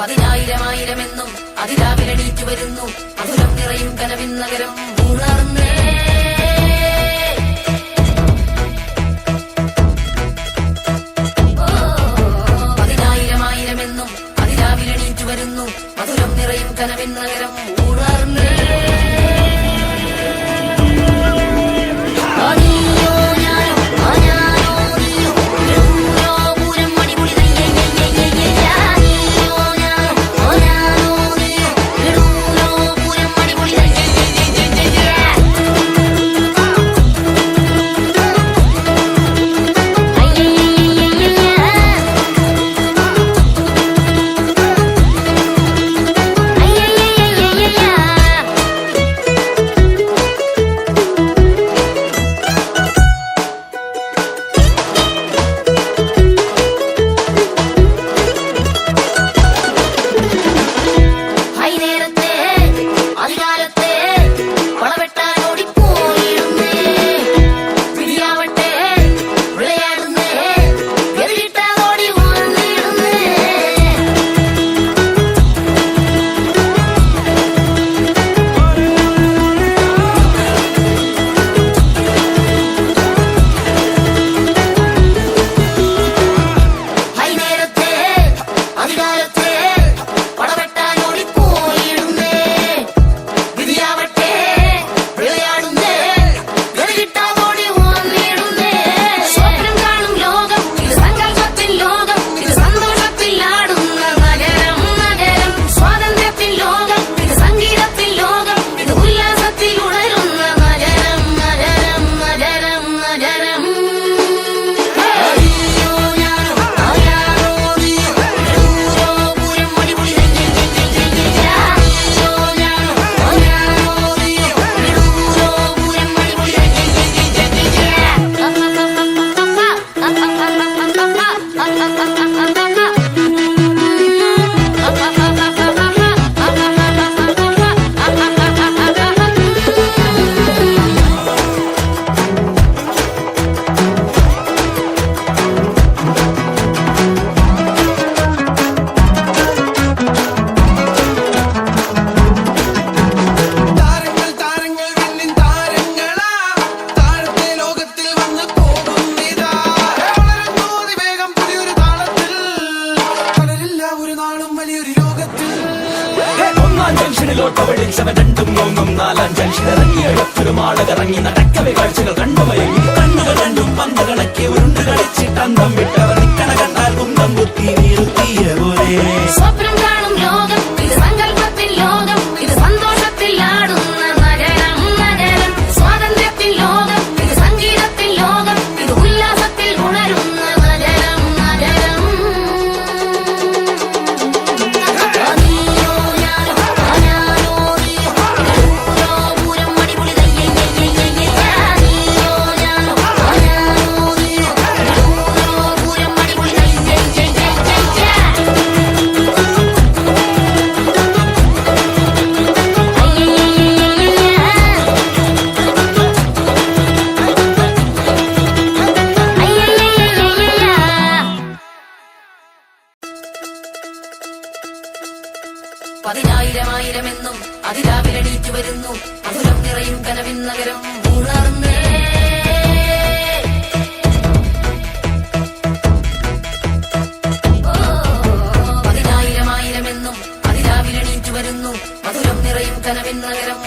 പതിനായിരമായിരമെന്നും അതിരാവിലെണീറ്റു വരുന്നു മധുരം നിറയും കനവിൻ നഗരം ഉണർന്നേ. പതിനായിരമായിരമെന്നും അതിരാവിലെണീറ്റു വരുന്നു മധുരം നിറയും കനവിൻ നഗരം ഉണർന്നേ. രണ്ടും മൂന്നും നാലാം ജംഗ്ഷനിറങ്ങിയൊരു മാളകറങ്ങി നടക്കവേ കാഴ്ചകൾ കണ്ടുമയങ്ങി കണ്ണുകൾ രണ്ടും പന്ത് കണക്കി ഉരുണ്ട് കളിച്ചിട്ടന്തം വിട്ടവർ നിക്കണ കണ്ടാൽ കുന്തം കുത്തി നീറുത്തിയ പോലെ സ്വപ്നം കാണും ലോകം ഇത് സങ്കല്പത്തിൽ ലോകം ഇത് സന്തോഷത്തിൽ ആടുന്ന നഗരം നഗരം സ്വാതന്ത്ര്യത്തിൽ ലോകം ഇത് സംഗീതത്തിൽ ലോകം ഇത് ഉല്ലാസത്തിൽ ഉണരുന്ന നഗരം നഗരം. പതിനായിരമായിരമെന്നും അതിരാവിലെണീറ്റു വരുന്നു മധുരം നിറയും കനവിൻ നഗരം ഉണർന്നേ. പതിനായിരമായിരമെന്നും അതിരാവിലെണീറ്റു വരുന്നു മധുരം നിറയും കനവിൻ നഗരം